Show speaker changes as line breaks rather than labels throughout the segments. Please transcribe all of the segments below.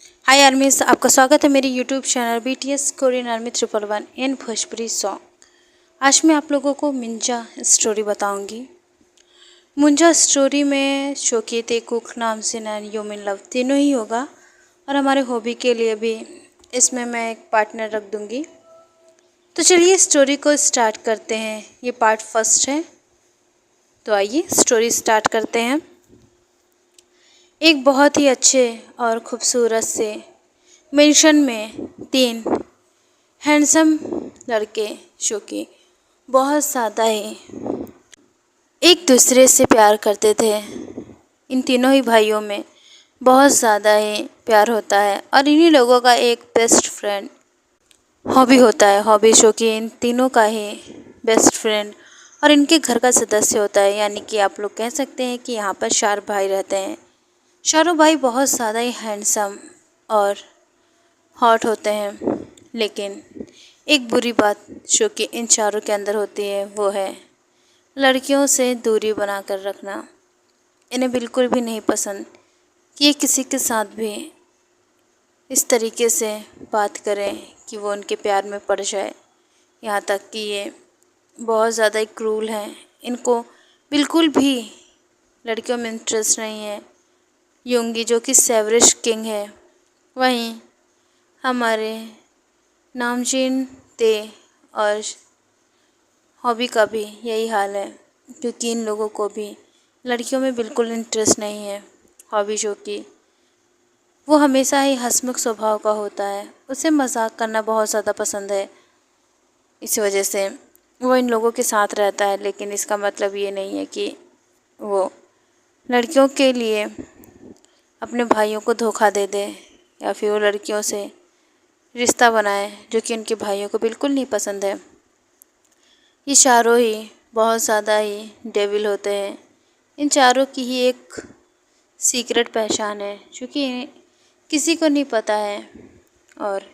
हाय आर्मीज, आपका स्वागत है मेरे YouTube channel BTS Korean army 111 इन भोजपुरी सॉन्ग। आज मैं आप लोगों को मिंजा स्टोरी बताऊंगी। मुंजा स्टोरी में शोकी तेकुक नाम से नैन योमिन लव तीनों ही होगा और हमारे हॉबी के लिए भी इसमें मैं एक पार्टनर रख दूंगी। तो चलिए स्टोरी को स्टार्ट करते हैं। ये पार्ट फर्स्ट है, तो आइए स्टोरी स्टार्ट करते हैं। एक बहुत ही अच्छे और खूबसूरत से मेंशन में 3 हैंडसम लड़के जो कि बहुत ज़्यादा ही एक दूसरे से प्यार करते थे। इन तीनों ही भाइयों में बहुत ज़्यादा ही प्यार होता है और इन्हीं लोगों का एक बेस्ट फ्रेंड हॉबी होता है। हॉबी जो कि इन तीनों का ही बेस्ट फ्रेंड और इनके घर का सदस्य होता है। यानी कि आप लोग कह सकते हैं कि यहाँ पर 4 भाई रहते हैं। चारों भाई बहुत ज़्यादा ही हैंडसम और हॉट होते हैं, लेकिन एक बुरी बात जो कि इन चारों के अंदर होती है वो है लड़कियों से दूरी बनाकर रखना। इन्हें बिल्कुल भी नहीं पसंद कि ये किसी के साथ भी इस तरीके से बात करें कि वो उनके प्यार में पड़ जाए। यहाँ तक कि ये बहुत ज़्यादा ही क्रूल हैं। इनको बिल्कुल भी लड़कियों में इंटरेस्ट नहीं है। योंगी जो कि सेवरिश किंग है, वहीं हमारे नामचीन ते और हॉबी का भी यही हाल है, क्योंकि इन लोगों को भी लड़कियों में बिल्कुल इंटरेस्ट नहीं है। हॉबी जो कि वो हमेशा ही हंसमुख स्वभाव का होता है, उसे मजाक करना बहुत ज़्यादा पसंद है। इस वजह से वो इन लोगों के साथ रहता है, लेकिन इसका मतलब ये नहीं है कि वो लड़कियों के लिए अपने भाइयों को धोखा दे दे या फिर वो लड़कियों से रिश्ता बनाए जो कि उनके भाइयों को बिल्कुल नहीं पसंद है। ये चारों ही बहुत ज़्यादा ही डेविल होते हैं। इन चारों की ही एक सीक्रेट पहचान है जो कि किसी को नहीं पता है, और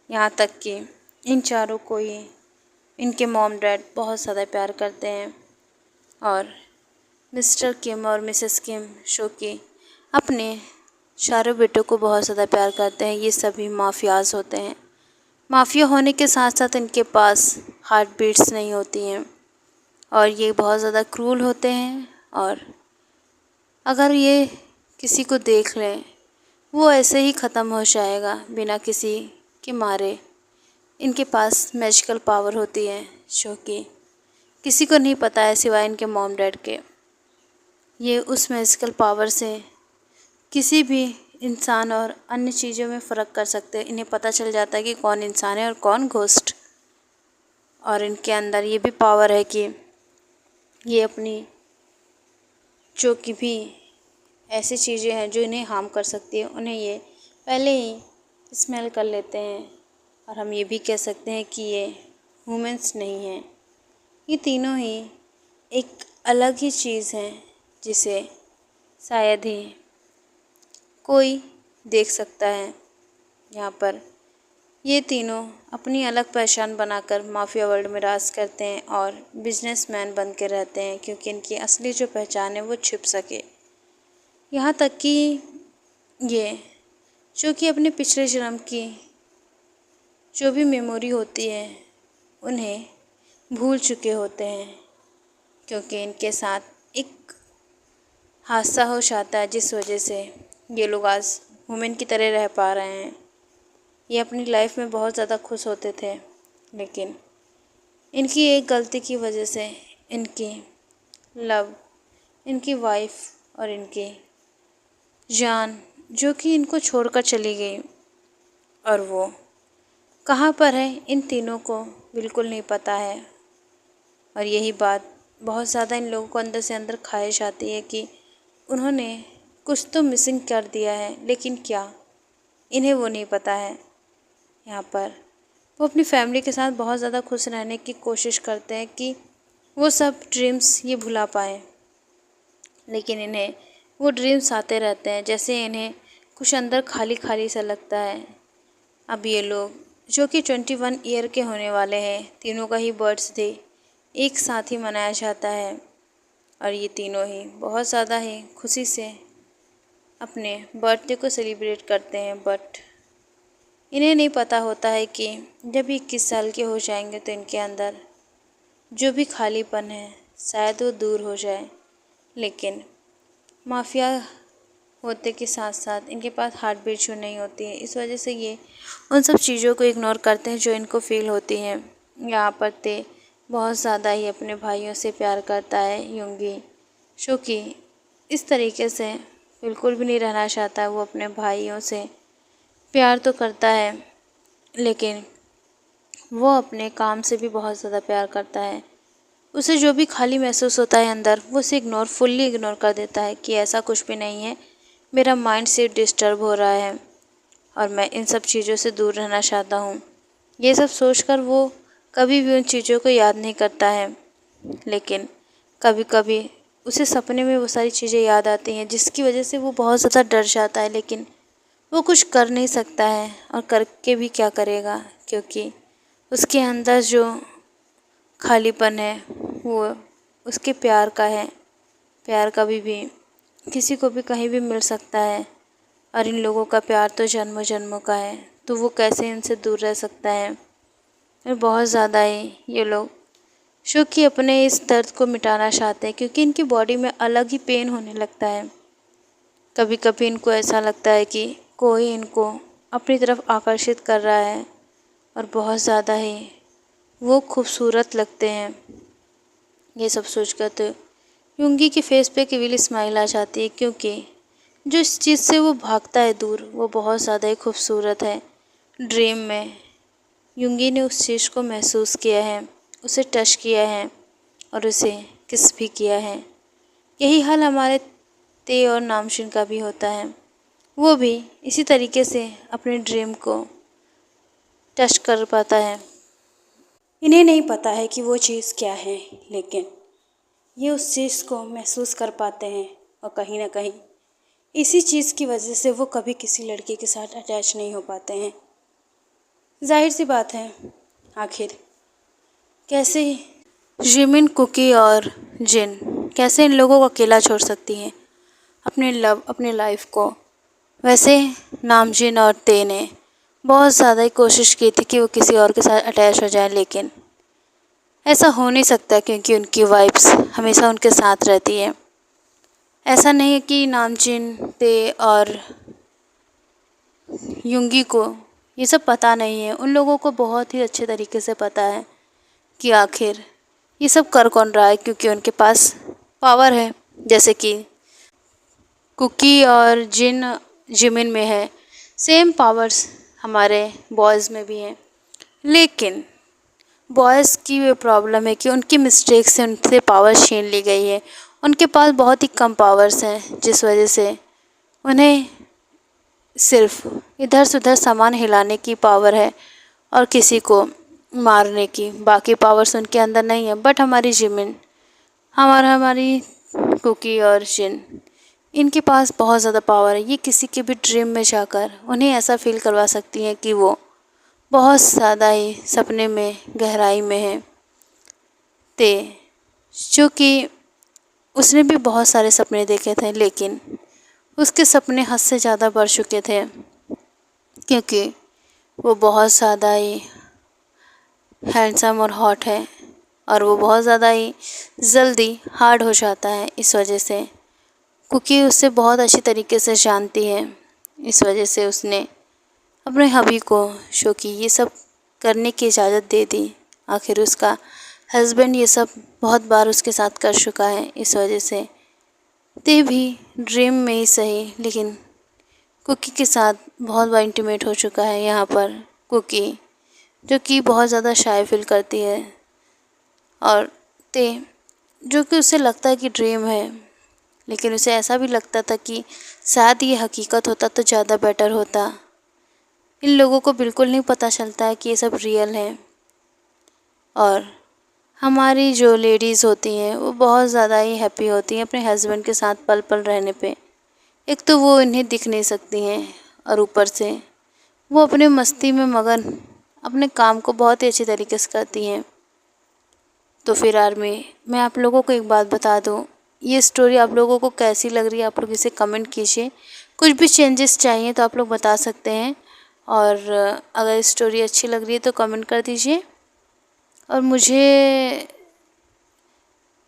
यहाँ तक कि इन चारों को ही इनके मॉम डैड बहुत ज़्यादा प्यार करते हैं। और मिस्टर किम और मिसेस किम जो कि अपने चारों बेटों को बहुत ज़्यादा प्यार करते हैं। ये सभी माफियाज होते हैं। माफिया होने के साथ साथ इनके पास हार्ट बीट्स नहीं होती हैं और ये बहुत ज़्यादा क्रूल होते हैं। और अगर ये किसी को देख लें वो ऐसे ही ख़त्म हो जाएगा बिना किसी के मारे। इनके पास मैजिकल पावर होती है जो कि किसी को नहीं पता है सिवाय इनके मॉम डैड के। ये उस मैजिकल पावर से किसी भी इंसान और अन्य चीज़ों में फ़र्क कर सकते हैं। इन्हें पता चल जाता है कि कौन इंसान है और कौन घोस्ट। और इनके अंदर ये भी पावर है कि ये अपनी जो कि भी ऐसी चीज़ें हैं जो इन्हें हार्म कर सकती है उन्हें ये पहले ही स्मेल कर लेते हैं। और हम ये भी कह सकते हैं कि ये ह्यूमंस नहीं हैं। ये तीनों ही एक अलग ही चीज़ हैं जिसे शायद ही कोई देख सकता है। यहाँ पर ये तीनों अपनी अलग पहचान बनाकर माफिया वर्ल्ड में राज करते हैं और बिजनेसमैन बन के रहते हैं, क्योंकि इनकी असली जो पहचान है वो छिप सके। यहाँ तक कि ये जो कि अपने पिछले जन्म की जो भी मेमोरी होती है उन्हें भूल चुके होते हैं, क्योंकि इनके साथ एक हादसा हो जाता है जिस वजह से ये लोग आज वुमेन की तरह रह पा रहे हैं। ये अपनी लाइफ में बहुत ज़्यादा खुश होते थे, लेकिन इनकी एक गलती की वजह से इनकी लव, इनकी वाइफ और इनकी जान जो कि इनको छोड़कर चली गई, और वो कहाँ पर है इन तीनों को बिल्कुल नहीं पता है। और यही बात बहुत ज़्यादा इन लोगों को अंदर से अंदर खाई जाती है कि उन्होंने कुछ तो मिसिंग कर दिया है, लेकिन क्या इन्हें वो नहीं पता है। यहाँ पर वो अपनी फैमिली के साथ बहुत ज़्यादा खुश रहने की कोशिश करते हैं कि वो सब ड्रीम्स ये भुला पाएँ, लेकिन इन्हें वो ड्रीम्स आते रहते हैं जैसे इन्हें कुछ अंदर खाली खाली सा लगता है। अब ये लोग जो कि 21 ईयर के होने वाले हैं, तीनों का ही बर्थडे एक साथ ही मनाया जाता है और ये तीनों ही बहुत ज़्यादा ही खुशी से अपने बर्थडे को सेलिब्रेट करते हैं, बट इन्हें नहीं पता होता है कि जब 21 साल के हो जाएंगे तो इनके अंदर जो भी खालीपन है शायद वो दूर हो जाए। लेकिन माफिया होते के साथ साथ इनके पास हार्ट बीट जो नहीं होती है, इस वजह से ये उन सब चीज़ों को इग्नोर करते हैं जो इनको फील होती हैं। यहाँ पर ते बहुत ज़्यादा ही अपने भाइयों से प्यार करता है युंगी, जो कि इस तरीके से बिल्कुल भी नहीं रहना चाहता है। वो अपने भाइयों से प्यार तो करता है, लेकिन वो अपने काम से भी बहुत ज़्यादा प्यार करता है। उसे जो भी खाली महसूस होता है अंदर, वो उसे फुल्ली इग्नोर कर देता है कि ऐसा कुछ भी नहीं है, मेरा माइंड सिर्फ डिस्टर्ब हो रहा है और मैं इन सब चीज़ों से दूर रहना चाहता हूँ। ये सब सोचकर वो कभी भी उन चीज़ों को याद नहीं करता है, लेकिन कभी कभी उसे सपने में वो सारी चीज़ें याद आती हैं, जिसकी वजह से वो बहुत ज़्यादा डर जाता है। लेकिन वो कुछ कर नहीं सकता है, और करके भी क्या करेगा, क्योंकि उसके अंदर जो खालीपन है वो उसके प्यार का है। प्यार कभी भी किसी को भी कहीं भी मिल सकता है, और इन लोगों का प्यार तो जन्मों जन्मों का है, तो वो कैसे इनसे दूर रह सकता है। और बहुत ज़्यादा ही ये लोग जो कि अपने इस दर्द को मिटाना चाहते हैं, क्योंकि इनकी बॉडी में अलग ही पेन होने लगता है। कभी कभी इनको ऐसा लगता है कि कोई इनको अपनी तरफ आकर्षित कर रहा है, और बहुत ज़्यादा ही वो खूबसूरत लगते हैं। ये सब सोचकर तो युंगी के फेस पे केवल स्माइल आ जाती है, क्योंकि जो इस चीज़ से वो भागता है दूर, वो बहुत ज़्यादा ही खूबसूरत है। ड्रीम में युंगी ने उस चीज़ को महसूस किया है, उसे टच किया है और उसे किस भी किया है। यही हाल हमारे ते और नामशिन का भी होता है। वो भी इसी तरीके से अपने ड्रीम को टच कर पाता है। इन्हें नहीं पता है कि वो चीज़ क्या है, लेकिन ये उस चीज़ को महसूस कर पाते हैं, और कहीं ना कहीं इसी चीज़ की वजह से वो कभी किसी लड़के के साथ अटैच नहीं हो पाते हैं। जाहिर सी बात है, आखिर कैसे जिमिन, कुकी और जिन कैसे इन लोगों को अकेला छोड़ सकती हैं, अपने लाइफ को। वैसे नामजिन और ते ने बहुत ज़्यादा ही कोशिश की थी कि वो किसी और के साथ अटैच हो जाए, लेकिन ऐसा हो नहीं सकता, क्योंकि उनकी वाइब्स हमेशा उनके साथ रहती है। ऐसा नहीं है कि नामजिन, ते और युंगी को ये सब पता नहीं है। उन लोगों को बहुत ही अच्छे तरीके से पता है कि आखिर ये सब कर कौन रहा है, क्योंकि उनके पास पावर है, जैसे कि कुकी और जिमिन में है। सेम पावर्स हमारे बॉयज़ में भी हैं, लेकिन बॉयज़ की ये प्रॉब्लम है कि उनकी मिस्टेक से उनसे पावर छीन ली गई है। उनके पास बहुत ही कम पावर्स हैं, जिस वजह से उन्हें सिर्फ इधर से उधर सामान हिलाने की पावर है और किसी को मारने की। बाकी पावर्स उनके अंदर नहीं है। बट हमारी जिमिन, हमारी कुकी और जिन, इनके पास बहुत ज़्यादा पावर है। ये किसी के भी ड्रीम में जाकर उन्हें ऐसा फील करवा सकती हैं कि वो बहुत ज़्यादा ही सपने में गहराई में है। ते जो कि उसने भी बहुत सारे सपने देखे थे, लेकिन उसके सपने हद से ज़्यादा बढ़ चुके थे, क्योंकि वो बहुत ज़्यादा ही हैंडसम और हॉट है, और वो बहुत ज़्यादा ही जल्दी हार्ड हो जाता है। इस वजह से कुकी उससे बहुत अच्छी तरीके से जानती है। इस वजह से उसने अपने हबी को, जो कि ये सब करने की इजाज़त दे दी। आखिर उसका हस्बैंड ये सब बहुत बार उसके साथ कर चुका है। इस वजह से ते भी ड्रीम में ही सही, लेकिन कुकी के साथ बहुत बार इंटीमेट हो चुका है। यहाँ पर कुकी, जो कि बहुत ज़्यादा शाय फील करती है, और ते, जो कि उसे लगता है कि ड्रीम है, लेकिन उसे ऐसा भी लगता था कि शायद ये हकीकत होता तो ज़्यादा बेटर होता। इन लोगों को बिल्कुल नहीं पता चलता है कि ये सब रियल है। और हमारी जो लेडीज़ होती हैं वो बहुत ज़्यादा ही हैप्पी होती हैं अपने हस्बैंड के साथ पल पल रहने पे। एक तो वो इन्हें दिख नहीं सकती हैं, और ऊपर से वो अपने मस्ती में मगन अपने काम को बहुत ही अच्छी तरीके से करती हैं। तो फिर आर्मी, मैं आप लोगों को एक बात बता दूं, ये स्टोरी आप लोगों को कैसी लग रही है आप लोग इसे कमेंट कीजिए। कुछ भी चेंजेस चाहिए तो आप लोग बता सकते हैं। और अगर स्टोरी अच्छी लग रही है तो कमेंट कर दीजिए। और मुझे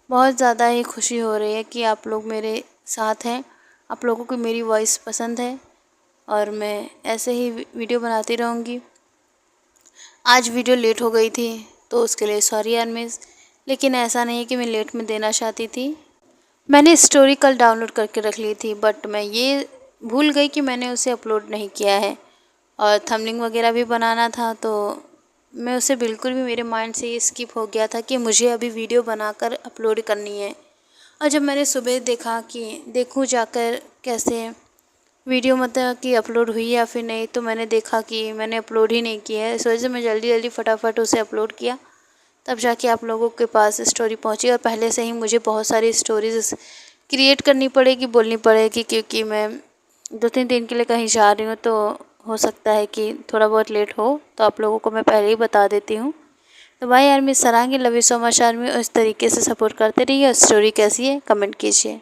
बहुत ज़्यादा ही खुशी हो रही है कि आप लोग मेरे साथ हैं, आप लोगों को मेरी वॉइस पसंद है और मैं ऐसे ही वीडियो बनाती रहूँगी। आज वीडियो लेट हो गई थी तो उसके लिए सॉरी यार मिस, लेकिन ऐसा नहीं है कि मैं लेट में देना चाहती थी। मैंने स्टोरी कल डाउनलोड करके रख ली थी, बट मैं ये भूल गई कि मैंने उसे अपलोड नहीं किया है। और थंबनेल वगैरह भी बनाना था तो मैं उसे बिल्कुल भी मेरे माइंड से ये स्किप हो गया था कि मुझे अभी वीडियो बनाकर अपलोड करनी है। और जब मैंने सुबह देखा कि देखूं जाकर कैसे वीडियो मतलब कि अपलोड हुई या फिर नहीं, तो मैंने देखा कि मैंने अपलोड ही नहीं किया है। इस वजह से मैं जल्दी जल्दी फटाफट उसे अपलोड किया, तब जाके आप लोगों के पास स्टोरी पहुंची। और पहले से ही मुझे बहुत सारी स्टोरीज क्रिएट करनी पड़ेगी, बोलनी पड़ेगी, क्योंकि मैं 2-3 दिन के लिए कहीं जा रही हूँ तो हो सकता है कि थोड़ा बहुत लेट हो, तो आप लोगों को मैं पहले ही बता देती हूँ। तो भाई army sarangi, love you so much army. और इस तरीके से सपोर्ट करते रहिए। और स्टोरी कैसी है कमेंट कीजिए।